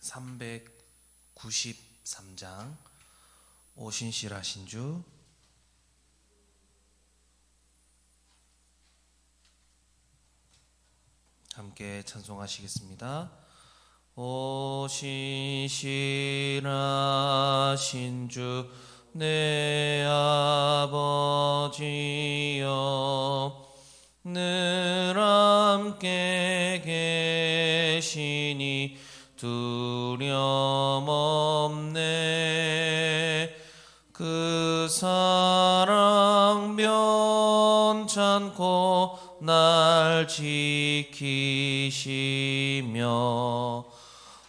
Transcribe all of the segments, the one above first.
393장 오신실하신 주. 함께 찬송하시겠습니다. 오신실하신 주 내 아버지여, 늘 함께 계시니 두려움 없네. 그 사랑 변찮고 날 지키시며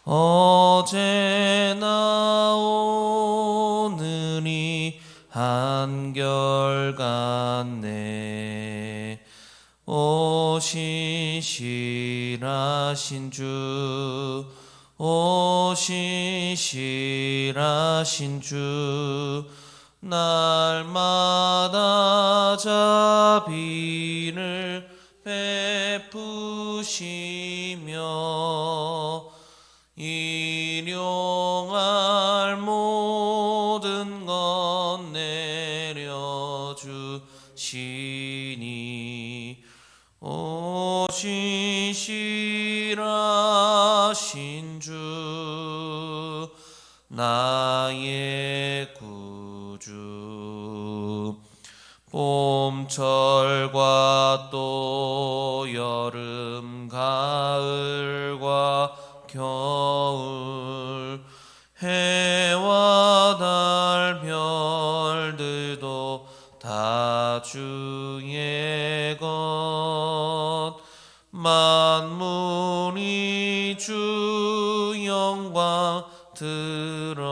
어제나 오늘이 한결같네. 오신실하신 주, 오신실하신 주, 날마다 자비를 베푸시며 일용할 모든 것 내려주시니 오신실하신 주, 나의 구주. 봄철과 또 여름 가을과 겨울, 해와 달 별들도 다 주의 것. 만물이 주 영광 드러내도다.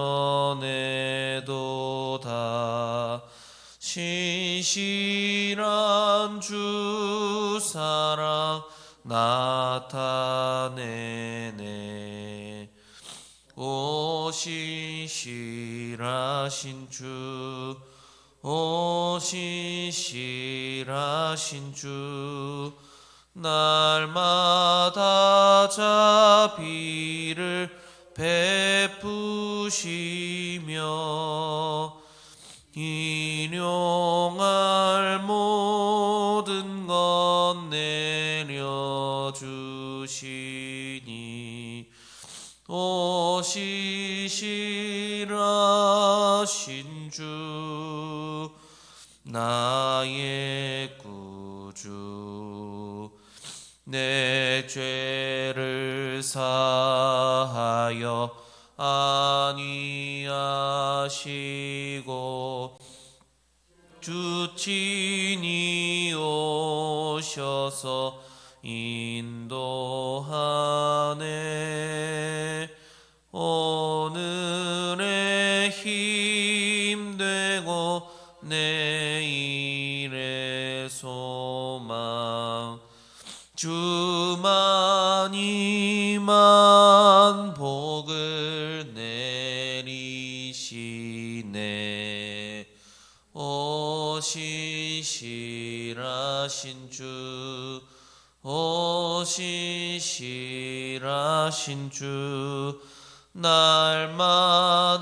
신실한 주 사랑 나타내네. 오신실하신 주, 오신실하신 주, 날마다 자비를 베푸시며 일용할 모든 것 내려주시니 오신실하신 주, 나의 구주. 내 죄를 사하여 안위하시고 주 친히 오셔서 인도하네. 오늘의 힘 되고 내일의 소망, 주만이만 복을 내리시네. 오신실하신 주, 오신실하신 주, 날마다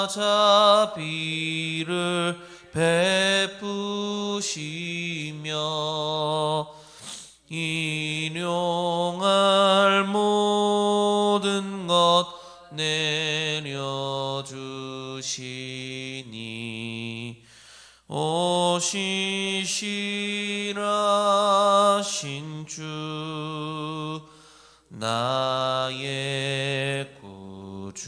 자비를 베푸시며 일용할 모든 것 내려주시니 오신실하신 주, 나의 구주.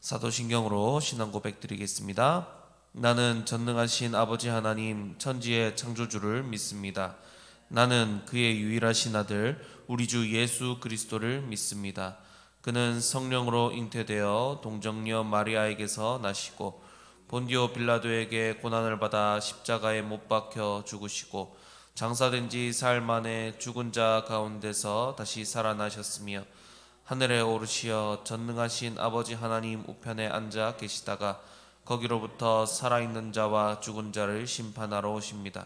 사도신경으로 신앙 고백 드리겠습니다. 나는 전능하신 아버지 하나님 천지의 창조주를 믿습니다. 나는 그의 유일하신 아들 우리 주 예수 그리스도를 믿습니다. 그는 성령으로 잉태되어 동정녀 마리아에게서 나시고 본디오 빌라도에게 고난을 받아 십자가에 못 박혀 죽으시고 장사된 지 사흘 만에 죽은 자 가운데서 다시 살아나셨으며 하늘에 오르시어 전능하신 아버지 하나님 우편에 앉아 계시다가 거기로부터 살아있는 자와 죽은 자를 심판하러 오십니다.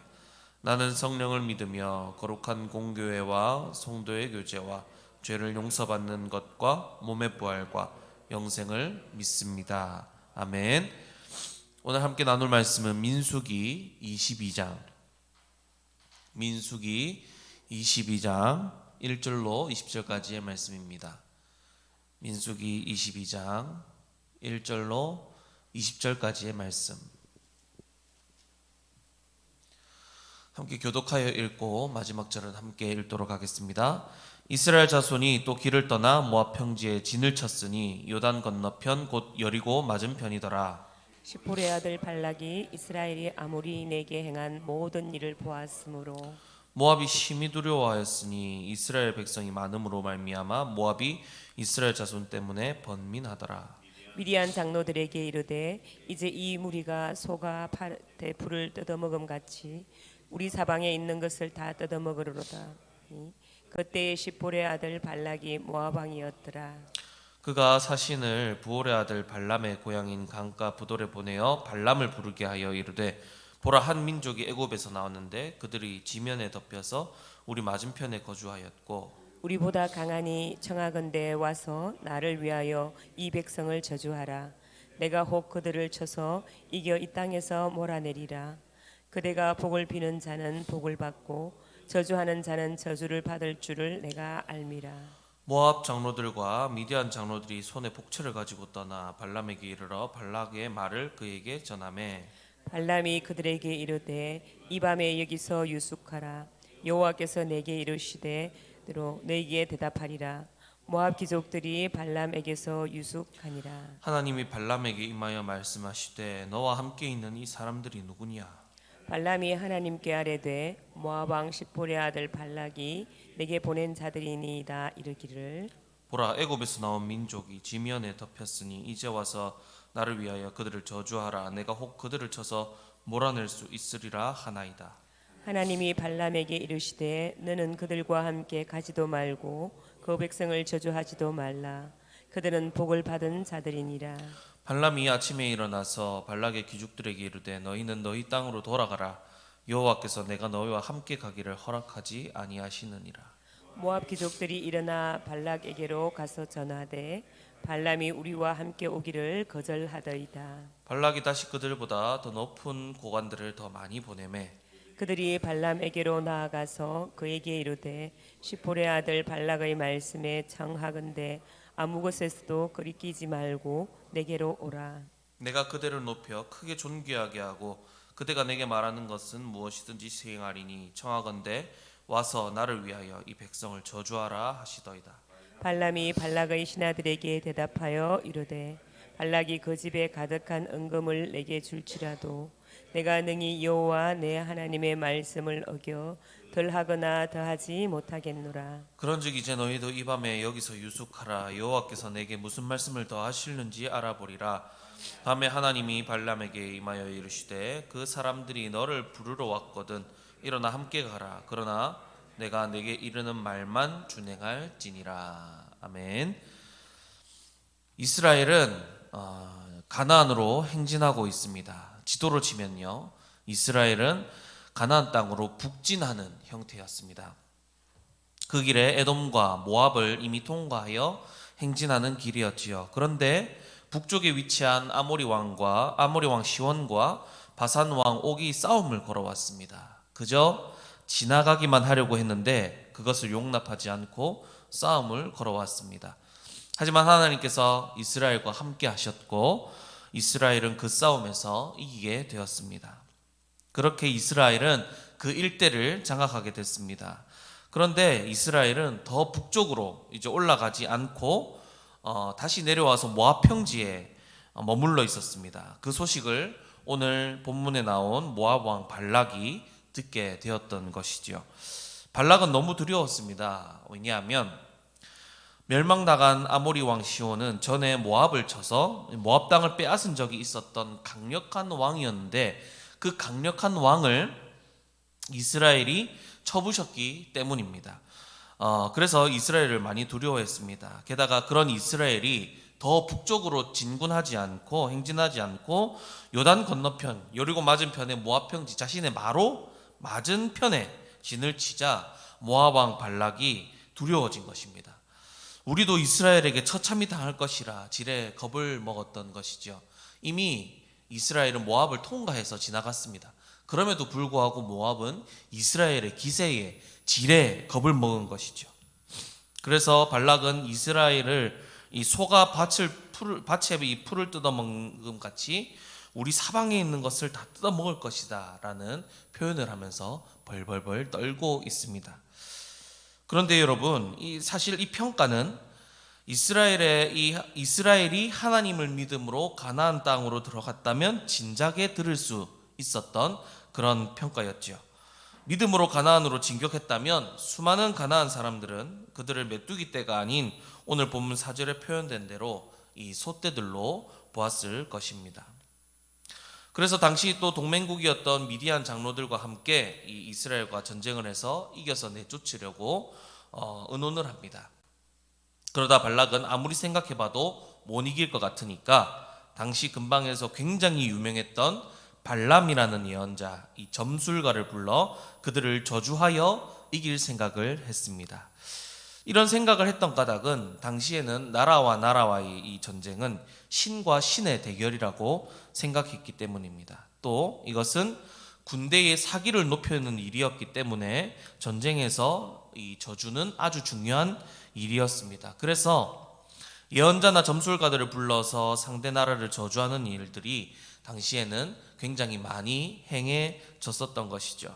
나는 성령을 믿으며 거룩한 공교회와 성도의 교제와 죄를 용서받는 것과 몸의 부활과 영생을 믿습니다. 아멘. 오늘 함께 나눌 말씀은 민수기 22장 1절로 20절까지의 말씀입니다. 민수기 22장 1절로 20절까지의 말씀 함께 교독하여 읽고 마지막 절은 함께 읽도록 하겠습니다. 이스라엘 자손이 또 길을 떠나 모압 평지에 진을 쳤으니 요단 건너편 곧 여리고 맞은편이더라. 시볼의 아들 발락이 이스라엘이 아모리인에게 행한 모든 일을 보았으므로 모압이 심히 두려워하였으니 이스라엘 백성이 많음으로 말미암아 모압이 이스라엘 자손 때문에 번민하더라. 미디안 장로들에게 이르되 이제 이 무리가 소가 밭에 풀을 뜯어먹음 같이 우리 사방에 있는 것을 다 뜯어먹으리로다. 그때에 시볼의 아들 발락이 모압 왕이었더라. 그가 사신을 부올의 아들 발람의 고향인 강가 부돌에 보내어 발람을 부르게 하여 이르되 보라, 한 민족이 애굽에서 나왔는데 그들이 지면에 덮여서 우리 맞은편에 거주하였고 우리보다 강하니 청하건대 와서 나를 위하여 이 백성을 저주하라. 내가 혹 그들을 쳐서 이겨 이 땅에서 몰아내리라. 그대가 복을 비는 자는 복을 받고 저주하는 자는 저주를 받을 줄을 내가 알미라. 모압 장로들과 미디안 장로들이 손에 복채를 가지고 떠나 발람에게 이르러 발락의 말을 그에게 전하매 발람이 그들에게 이르되 이 밤에 여기서 유숙하라. 여호와께서 내게 이르시되 대로 너희에게 대답하리라. 모압 귀족들이 발람에게서 유숙하니라. 하나님이 발람에게 임하여 말씀하시되 너와 함께 있는 이 사람들이 누구냐? 발람이 하나님께 아뢰되 모압 왕 시볼의 아들 발락이 내게 보낸 자들이니이다 이르기를 보라, 애굽에서 나온 민족이 지면에 덮였으니 이제 와서 나를 위하여 그들을 저주하라. 내가 혹 그들을 쳐서 몰아낼 수 있으리라 하나이다. 하나님이 발람에게 이르시되 너는 그들과 함께 가지도 말고 그 백성을 저주하지도 말라. 그들은 복을 받은 자들이니라. 발람이 아침에 일어나서 발락의 귀족들에게 이르되 너희는 너희 땅으로 돌아가라. 여호와께서 내가 너희와 함께 가기를 허락하지 아니하시느니라. 모압 귀족들이 일어나 발락에게로 가서 전하되 발람이 우리와 함께 오기를 거절하더이다. 발락이 다시 그들보다 더 높은 고관들을 더 많이 보내매 그들이 발람에게로 나아가서 그에게 이르되 시볼의 아들 발락의 말씀에 청하건대 아무 곳에서도 그리 끼지 말고 내게로 오라. 내가 그대를 높여 크게 존귀하게 하고 그대가 내게 말하는 것은 무엇이든지 수행하리니 청하건대 와서 나를 위하여 이 백성을 저주하라 하시더이다. 발람이 발락의 신하들에게 대답하여 이르되 발락이 그 집에 가득한 은금을 내게 줄지라도 내가 능히 여호와 내 하나님의 말씀을 어겨 덜하거나 더하지 못하겠노라. 그런즉 이제 너희도 이 밤에 여기서 유숙하라. 여호와께서 내게 무슨 말씀을 더 하실는지 알아보리라. 밤에 하나님이 발람에게 임하여 이르시되 그 사람들이 너를 부르러 왔거든 일어나 함께 가라. 그러나 내가 내게 이르는 말만 준행할지니라. 아멘. 이스라엘은 가나안으로 행진하고 있습니다. 지도로 치면요, 이스라엘은 가나안 땅으로 북진하는 형태였습니다. 그 길에 에돔과 모압을 이미 통과하여 행진하는 길이었지요. 그런데 북쪽에 위치한 아모리 왕 시온과 바산 왕 옥이 싸움을 걸어왔습니다. 그저 지나가기만 하려고 했는데 그것을 용납하지 않고 싸움을 걸어왔습니다. 하지만 하나님께서 이스라엘과 함께 하셨고 이스라엘은 그 싸움에서 이기게 되었습니다. 그렇게 이스라엘은 그 일대를 장악하게 됐습니다. 그런데 이스라엘은 더 북쪽으로 이제 올라가지 않고 다시 내려와서 모압 평지에 머물러 있었습니다. 그 소식을 오늘 본문에 나온 모압 왕 발락이 듣게 되었던 것이지요. 발락은 너무 두려웠습니다. 왜냐하면 멸망당한 아모리 왕 시온은 전에 모압을 쳐서 모압 땅을 빼앗은 적이 있었던 강력한 왕이었는데 그 강력한 왕을 이스라엘이 쳐부셨기 때문입니다. 그래서 이스라엘을 많이 두려워했습니다. 게다가 그런 이스라엘이 더 북쪽으로 진군하지 않고 행진하지 않고 요단 건너편 여리고 맞은편의 모압 평지 자신의 마로 맞은편에 진을 치자 모압 왕 발락이 두려워진 것입니다. 우리도 이스라엘에게 처참히 당할 것이라 지레 겁을 먹었던 것이죠. 이미 이스라엘은 모압을 통과해서 지나갔습니다. 그럼에도 불구하고 모압은 이스라엘의 기세에 지레 겁을 먹은 것이죠. 그래서 발락은 이스라엘을 이 소가 밭에 이 풀을 뜯어먹음 같이 우리 사방에 있는 것을 다 뜯어먹을 것이다 라는 표현을 하면서 벌벌벌 떨고 있습니다. 그런데 여러분, 사실 이 평가는 이스라엘이 하나님을 믿음으로 가나안 땅으로 들어갔다면 진작에 들을 수 있었던 그런 평가였죠. 믿음으로 가나안으로 진격했다면 수많은 가나안 사람들은 그들을 메뚜기 떼가 아닌 오늘 본문 4절에 표현된 대로 이 소떼들로 보았을 것입니다. 그래서 당시 또 동맹국이었던 미디안 장로들과 함께 이 이스라엘과 전쟁을 해서 이겨서 내쫓으려고 의논을 합니다. 그러다 발락은 아무리 생각해봐도 못 이길 것 같으니까 당시 근방에서 굉장히 유명했던 발람이라는 예언자, 이 점술가를 불러 그들을 저주하여 이길 생각을 했습니다. 이런 생각을 했던 까닭은 당시에는 나라와 나라와의 이 전쟁은 신과 신의 대결이라고 생각했기 때문입니다. 또 이것은 군대의 사기를 높이는 일이었기 때문에 전쟁에서 이 저주는 아주 중요한 일이었습니다. 그래서 예언자나 점술가들을 불러서 상대 나라를 저주하는 일들이 당시에는 굉장히 많이 행해졌었던 것이죠.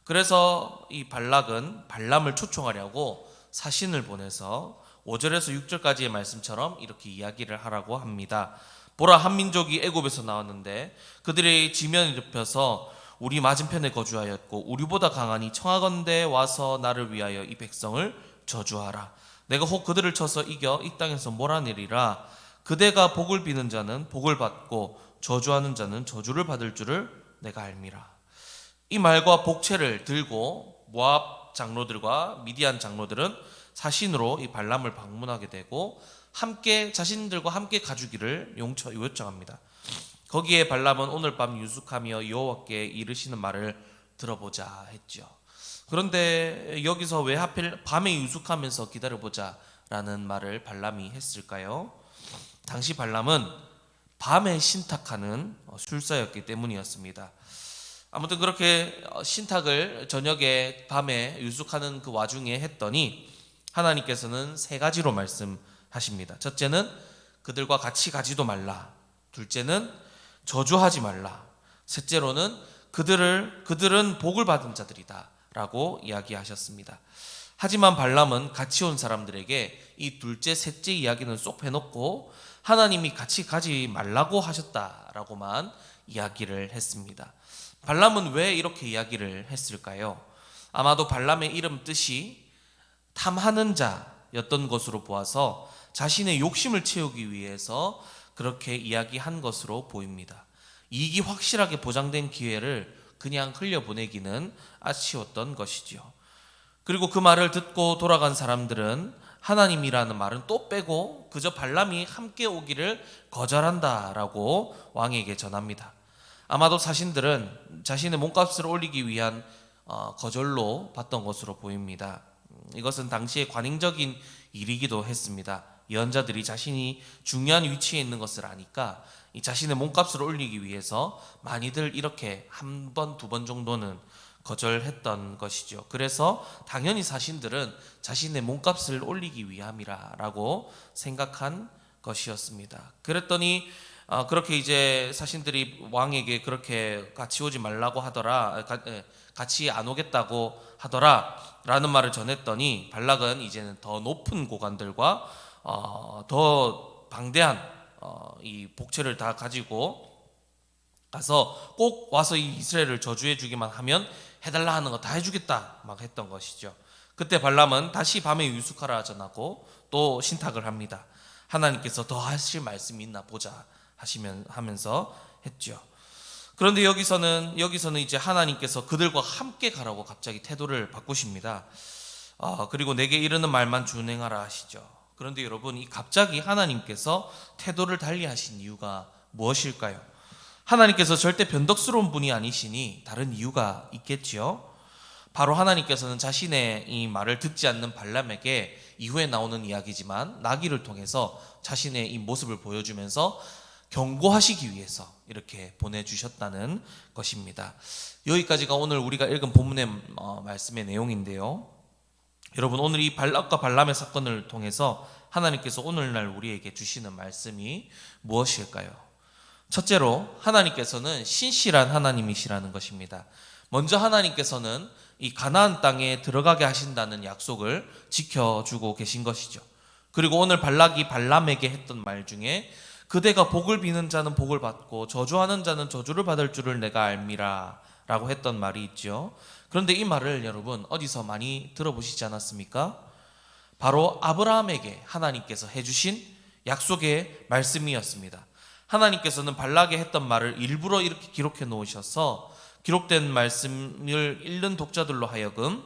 그래서 이 발락은 발람을 초청하려고 사신을 보내서 5절에서 6절까지의 말씀처럼 이렇게 이야기를 하라고 합니다. 보라, 한 민족이 애굽에서 나왔는데 그들의 지면을 좁혀서 우리 맞은편에 거주하였고 우리보다 강하니 청하건대 와서 나를 위하여 이 백성을 저주하라. 내가 혹 그들을 쳐서 이겨 이 땅에서 몰아내리라. 그대가 복을 비는 자는 복을 받고 저주하는 자는 저주를 받을 줄을 내가 알미라. 이 말과 복채를 들고 모압 장로들과 미디안 장로들은 사신으로 이 발람을 방문하게 되고 자신들과 함께 가주기를 요청합니다. 거기에 발람은 오늘 밤 유숙하며 여호와께 이르시는 말을 들어보자 했죠. 그런데 여기서 왜 하필 밤에 유숙하면서 기다려보자 라는 말을 발람이 했을까요? 당시 발람은 밤에 신탁하는 술사였기 때문이었습니다. 아무튼 그렇게 신탁을 저녁에 밤에 유숙하는 그 와중에 했더니 하나님께서는 3가지로 말씀하십니다. 첫째는 그들과 같이 가지도 말라. 둘째는 저주하지 말라. 셋째로는 그들은 복을 받은 자들이다 라고 이야기하셨습니다. 하지만 발람은 같이 온 사람들에게 이 둘째 셋째 이야기는 쏙 빼놓고 하나님이 같이 가지 말라고 하셨다라고만 이야기를 했습니다. 발람은 왜 이렇게 이야기를 했을까요? 아마도 발람의 이름 뜻이 탐하는 자였던 것으로 보아서 자신의 욕심을 채우기 위해서 그렇게 이야기한 것으로 보입니다. 이익이 확실하게 보장된 기회를 그냥 흘려보내기는 아쉬웠던 것이지요. 그리고 그 말을 듣고 돌아간 사람들은 하나님이라는 말은 또 빼고 그저 발람이 함께 오기를 거절한다라고 왕에게 전합니다. 아마도 사신들은 자신의 몸값을 올리기 위한 거절로 봤던 것으로 보입니다. 이것은 당시의 관행적인 일이기도 했습니다. 예언자들이 자신이 중요한 위치에 있는 것을 아니까 이 자신의 몸값을 올리기 위해서 많이들 이렇게 한 번, 2번 정도는 거절했던 것이죠. 그래서 당연히 사신들은 자신의 몸값을 올리기 위함이라고 생각한 것이었습니다. 그랬더니 그렇게 이제 사신들이 왕에게 그렇게 같이 오지 말라고 하더라, 같이 안 오겠다고 하더라 라는 말을 전했더니 발락은 이제는 더 높은 고관들과 더 방대한 이 복채를 다 가지고 가서 꼭 와서 이 이스라엘을 저주해 주기만 하면 해달라 하는 거 다 해주겠다 막 했던 것이죠. 그때 발람은 다시 밤에 유숙하라 전하고 또 신탁을 합니다. 하나님께서 더 하실 말씀이 있나 보자 하면서 했죠. 그런데 여기서는 이제 하나님께서 그들과 함께 가라고 갑자기 태도를 바꾸십니다. 그리고 내게 이르는 말만 준행하라 하시죠. 그런데 여러분, 이 갑자기 하나님께서 태도를 달리하신 이유가 무엇일까요? 하나님께서 절대 변덕스러운 분이 아니시니 다른 이유가 있겠지요. 바로 하나님께서는 자신의 이 말을 듣지 않는 발람에게 이후에 나오는 이야기지만 나귀를 통해서 자신의 이 모습을 보여주면서 경고하시기 위해서 이렇게 보내주셨다는 것입니다. 여기까지가 오늘 우리가 읽은 본문의 말씀의 내용인데요. 여러분, 오늘 이 발락과 발람의 사건을 통해서 하나님께서 오늘날 우리에게 주시는 말씀이 무엇일까요? 첫째로 하나님께서는 신실한 하나님이시라는 것입니다. 먼저 하나님께서는 이 가나안 땅에 들어가게 하신다는 약속을 지켜주고 계신 것이죠. 그리고 오늘 발락이 발람에게 했던 말 중에 그대가 복을 비는 자는 복을 받고 저주하는 자는 저주를 받을 줄을 내가 알미라 라고 했던 말이 있죠. 그런데 이 말을 여러분 어디서 많이 들어보시지 않았습니까? 바로 아브라함에게 하나님께서 해주신 약속의 말씀이었습니다. 하나님께서는 발락에 했던 말을 일부러 이렇게 기록해 놓으셔서 기록된 말씀을 읽는 독자들로 하여금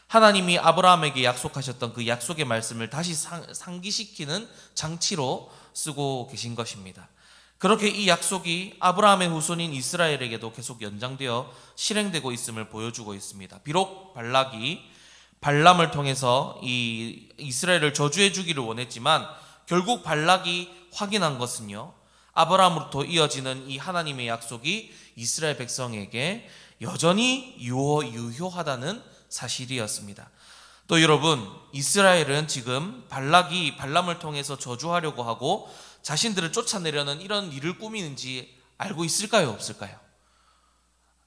하나님이 아브라함에게 약속하셨던 그 약속의 말씀을 다시 상기시키는 장치로 쓰고 계신 것입니다. 그렇게 이 약속이 아브라함의 후손인 이스라엘에게도 계속 연장되어 실행되고 있음을 보여주고 있습니다. 비록 발락이 발람을 통해서 이 이스라엘을 저주해 주기를 원했지만 결국 발락이 확인한 것은요, 아브라함으로부터 이어지는 이 하나님의 약속이 이스라엘 백성에게 여전히 유효하다는 사실이었습니다. 또 여러분, 이스라엘은 지금 발락이 발람을 통해서 저주하려고 하고 자신들을 쫓아내려는 이런 일을 꾸미는지 알고 있을까요? 없을까요?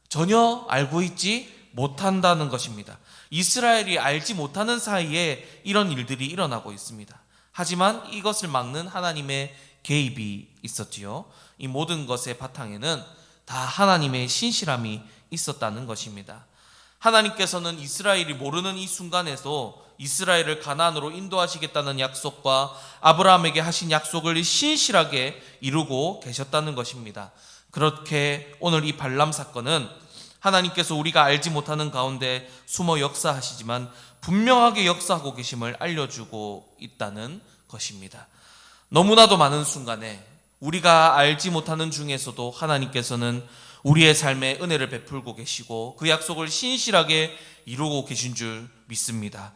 전혀 알고 있지 못한다는 것입니다. 이스라엘이 알지 못하는 사이에 이런 일들이 일어나고 있습니다. 하지만 이것을 막는 하나님의 개입이 있었지요. 이 모든 것의 바탕에는 다 하나님의 신실함이 있었다는 것입니다. 하나님께서는 이스라엘이 모르는 이 순간에도 이스라엘을 가나안으로 인도하시겠다는 약속과 아브라함에게 하신 약속을 신실하게 이루고 계셨다는 것입니다. 그렇게 오늘 이 발람 사건은 하나님께서 우리가 알지 못하는 가운데 숨어 역사하시지만 분명하게 역사하고 계심을 알려주고 있다는 것입니다. 너무나도 많은 순간에 우리가 알지 못하는 중에서도 하나님께서는 우리의 삶에 은혜를 베풀고 계시고 그 약속을 신실하게 이루고 계신 줄 믿습니다.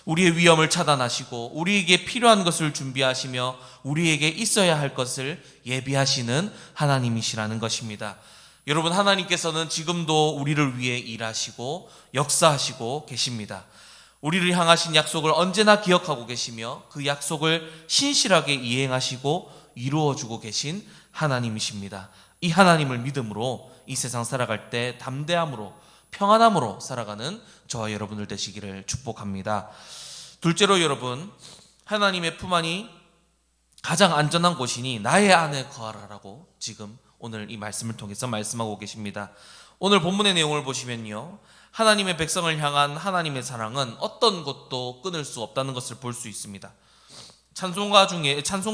우리의 위험을 차단하시고 우리에게 필요한 것을 준비하시며 우리에게 있어야 할 것을 예비하시는 하나님이시라는 것입니다. 여러분, 하나님께서는 지금도 우리를 위해 일하시고 역사하시고 계십니다. 우리를 향하신 약속을 언제나 기억하고 계시며 그 약속을 신실하게 이행하시고 이루어주고 계신 하나님이십니다. 이 하나님을 믿음으로 이 세상 살아갈 때 담대함으로 평안함으로 살아가는 저와 여러분들 되시기를 축복합니다. 둘째로 여러분, 하나님의 품 안이 가장 안전한 곳이니 나의 안에 거하라라고 지금 오늘 이 말씀을 통해서 말씀하고 계십니다. 오늘 본문의 내용을 보시면요, 하나님의 백성을 향한 하나님의 사랑은 어떤 것도 끊을 수 없다는 것을 볼 수 있습니다. 찬송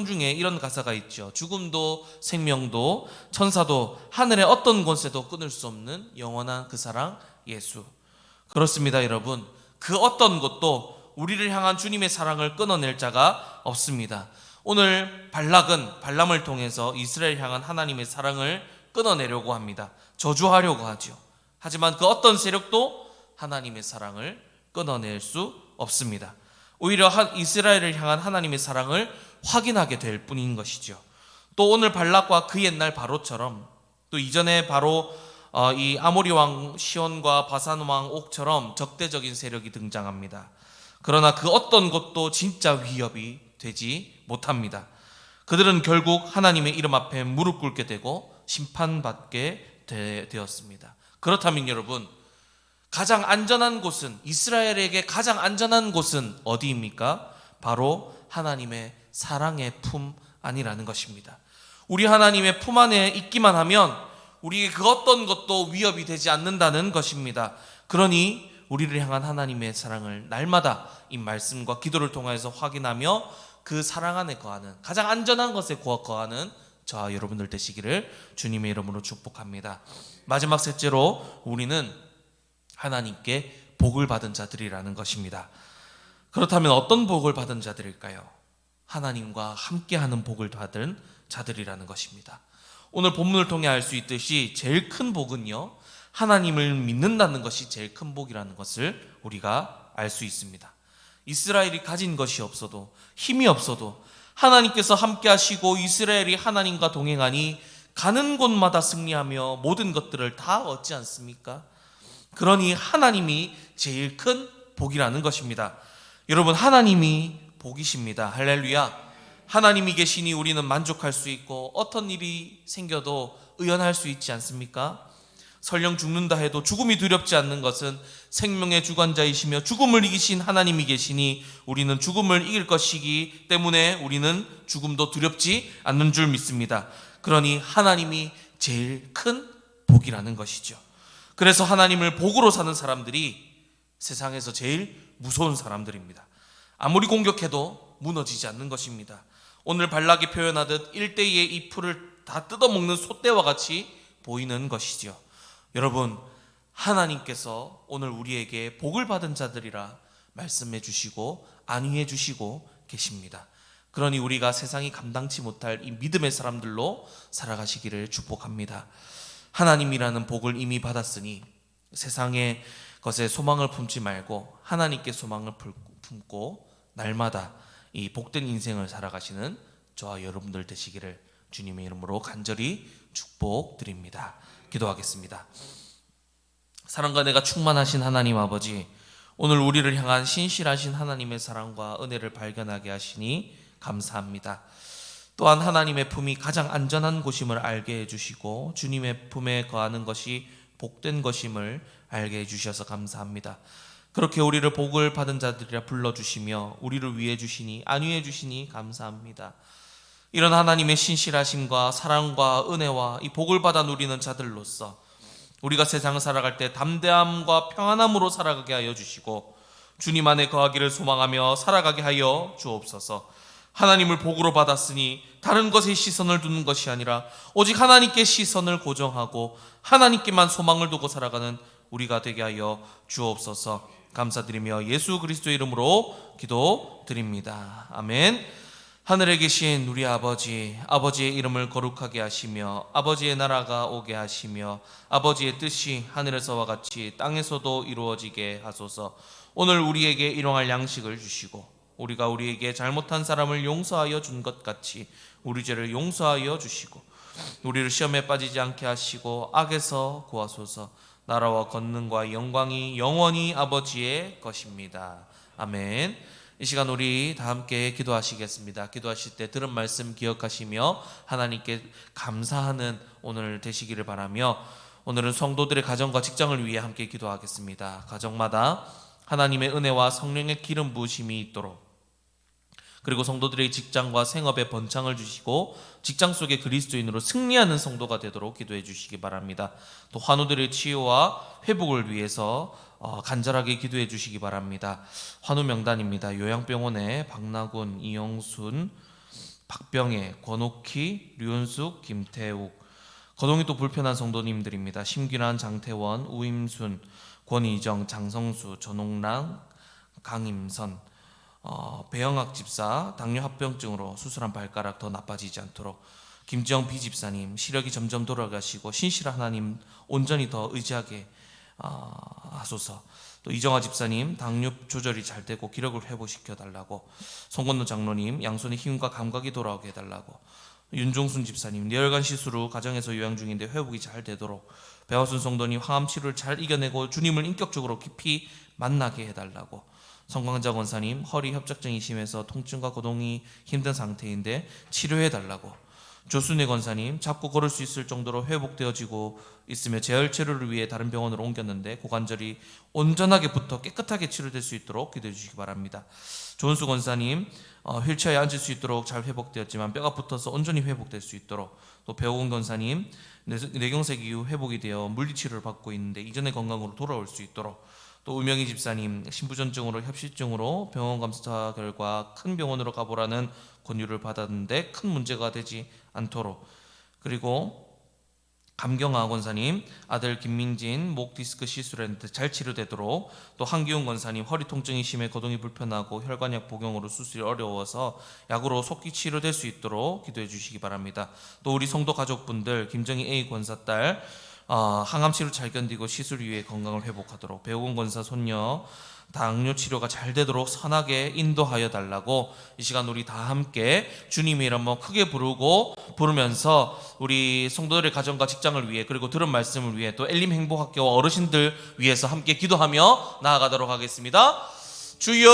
중에 이런 가사가 있죠. 죽음도 생명도 천사도 하늘의 어떤 권세도 끊을 수 없는 영원한 그 사랑 예수. 그렇습니다, 여러분. 그 어떤 것도 우리를 향한 주님의 사랑을 끊어낼 자가 없습니다. 오늘 발람을 통해서 이스라엘 향한 하나님의 사랑을 끊어내려고 합니다. 저주하려고 하죠. 하지만 그 어떤 세력도 하나님의 사랑을 끊어낼 수 없습니다. 오히려 이스라엘을 향한 하나님의 사랑을 확인하게 될 뿐인 것이죠. 또 오늘 발락과 그 옛날 바로처럼 또 이전에 바로 이 아모리 왕 시온과 바산 왕 옥처럼 적대적인 세력이 등장합니다. 그러나 그 어떤 것도 진짜 위협이 되지 못합니다. 그들은 결국 하나님의 이름 앞에 무릎 꿇게 되고 심판받게 되었습니다. 그렇다면 여러분, 가장 안전한 곳은, 이스라엘에게 가장 안전한 곳은 어디입니까? 바로 하나님의 사랑의 품 안이라는 것입니다. 우리 하나님의 품 안에 있기만 하면 우리에게 그 어떤 것도 위협이 되지 않는다는 것입니다. 그러니 우리를 향한 하나님의 사랑을 날마다 이 말씀과 기도를 통해서 확인하며 그 사랑 안에 거하는, 가장 안전한 것에 거하는 저와 여러분들 되시기를 주님의 이름으로 축복합니다. 마지막 셋째로 우리는 하나님께 복을 받은 자들이라는 것입니다. 그렇다면 어떤 복을 받은 자들일까요? 하나님과 함께하는 복을 받은 자들이라는 것입니다. 오늘 본문을 통해 알 수 있듯이 제일 큰 복은요, 하나님을 믿는다는 것이 제일 큰 복이라는 것을 우리가 알 수 있습니다. 이스라엘이 가진 것이 없어도, 힘이 없어도 하나님께서 함께 하시고 이스라엘이 하나님과 동행하니 가는 곳마다 승리하며 모든 것들을 다 얻지 않습니까? 그러니 하나님이 제일 큰 복이라는 것입니다. 여러분, 하나님이 복이십니다. 할렐루야. 하나님이 계시니 우리는 만족할 수 있고 어떤 일이 생겨도 의연할 수 있지 않습니까? 설령 죽는다 해도 죽음이 두렵지 않는 것은 생명의 주관자이시며 죽음을 이기신 하나님이 계시니 우리는 죽음을 이길 것이기 때문에 우리는 죽음도 두렵지 않는 줄 믿습니다. 그러니 하나님이 제일 큰 복이라는 것이죠. 그래서 하나님을 복으로 사는 사람들이 세상에서 제일 무서운 사람들입니다. 아무리 공격해도 무너지지 않는 것입니다. 오늘 발락이 표현하듯 일대의 이 풀을 다 뜯어먹는 소떼와 같이 보이는 것이죠. 여러분, 하나님께서 오늘 우리에게 복을 받은 자들이라 말씀해 주시고 안위해 주시고 계십니다. 그러니 우리가 세상이 감당치 못할 이 믿음의 사람들로 살아가시기를 축복합니다. 하나님이라는 복을 이미 받았으니 세상의 것에 소망을 품지 말고 하나님께 소망을 품고 날마다 이 복된 인생을 살아가시는 저와 여러분들 되시기를 주님의 이름으로 간절히 축복드립니다. 기도하겠습니다. 사랑과 은혜가 충만하신 하나님 아버지, 오늘 우리를 향한 신실하신 하나님의 사랑과 은혜를 발견하게 하시니 감사합니다. 또한 하나님의 품이 가장 안전한 곳임을 알게 해주시고 주님의 품에 거하는 것이 복된 것임을 알게 해주셔서 감사합니다. 그렇게 우리를 복을 받은 자들이라 불러주시며 우리를 위해 주시니 안위해 주시니 감사합니다. 이런 하나님의 신실하심과 사랑과 은혜와 이 복을 받아 누리는 자들로서 우리가 세상을 살아갈 때 담대함과 평안함으로 살아가게 하여 주시고 주님 안에 거하기를 소망하며 살아가게 하여 주옵소서. 하나님을 복으로 받았으니 다른 것에 시선을 두는 것이 아니라 오직 하나님께 시선을 고정하고 하나님께만 소망을 두고 살아가는 우리가 되게 하여 주옵소서. 감사드리며 예수 그리스도의 이름으로 기도드립니다. 아멘. 하늘에 계신 우리 아버지, 아버지의 이름을 거룩하게 하시며 아버지의 나라가 오게 하시며 아버지의 뜻이 하늘에서와 같이 땅에서도 이루어지게 하소서. 오늘 우리에게 일용할 양식을 주시고 우리가 우리에게 잘못한 사람을 용서하여 준 것 같이 우리 죄를 용서하여 주시고 우리를 시험에 빠지지 않게 하시고 악에서 구하소서. 나라와 권능과 영광이 영원히 아버지의 것입니다. 아멘. 이 시간 우리 다 함께 기도하시겠습니다. 기도하실 때 들은 말씀 기억하시며 하나님께 감사하는 오늘 되시기를 바라며 오늘은 성도들의 가정과 직장을 위해 함께 기도하겠습니다. 가정마다 하나님의 은혜와 성령의 기름 부으심이 있도록, 그리고 성도들의 직장과 생업에 번창을 주시고 직장 속에 그리스도인으로 승리하는 성도가 되도록 기도해 주시기 바랍니다. 또 환우들의 치유와 회복을 위해서 간절하게 기도해 주시기 바랍니다. 환우 명단입니다. 요양병원의 박나군, 이영순, 박병혜, 권옥희, 류은숙, 김태욱. 거동이 또 불편한 성도님들입니다. 심규란, 장태원, 우임순, 권희정, 장성수, 전홍랑, 강임선. 배영학 집사 당뇨 합병증으로 수술한 발가락 더 나빠지지 않도록, 김지영 비집사님 시력이 점점 돌아가시고 신실한 하나님 온전히 더 의지하게 하소서. 또 이정아 집사님 당뇨 조절이 잘 되고 기력을 회복시켜 달라고, 송건노 장로님 양손에 힘과 감각이 돌아오게 해달라고, 윤종순 집사님 뇌혈관 시술 후 가정에서 요양 중인데 회복이 잘 되도록, 배화순 성도님 항암 치료를 잘 이겨내고 주님을 인격적으로 깊이 만나게 해달라고, 성광자 권사님 허리 협착증이 심해서 통증과 고동이 힘든 상태인데 치료해달라고, 조순희 권사님 잡고 걸을 수 있을 정도로 회복되어지고 있으며 재활 치료를 위해 다른 병원으로 옮겼는데 고관절이 온전하게 붙어 깨끗하게 치료될 수 있도록 기도해 주시기 바랍니다. 조은수 권사님 휠체어에 앉을 수 있도록 잘 회복되었지만 뼈가 붙어서 온전히 회복될 수 있도록, 또 배우건 권사님 뇌경색 이후 회복이 되어 물리치료를 받고 있는데 이전의 건강으로 돌아올 수 있도록, 또 우명희 집사님 신부전증으로 협실증으로 병원 검사 결과 큰 병원으로 가보라는 권유를 받았는데 큰 문제가 되지 않도록, 그리고 감경아 권사님 아들 김민진 목 디스크 시술했는데 잘 치료되도록, 또 한기훈 권사님 허리 통증이 심해 거동이 불편하고 혈관약 복용으로 수술이 어려워서 약으로 속기 치료될 수 있도록 기도해 주시기 바랍니다. 또 우리 성도 가족분들 김정희 A 권사 딸 항암치료 잘 견디고 시술 이후에 건강을 회복하도록, 배우건 권사 손녀 당뇨 치료가 잘 되도록 선하게 인도하여 달라고 이 시간 우리 다 함께 주님의 이름 한번 크게 부르면서 우리 성도들의 가정과 직장을 위해 그리고 들은 말씀을 위해 또 엘림 행복학교와 어르신들 위해서 함께 기도하며 나아가도록 하겠습니다. 주여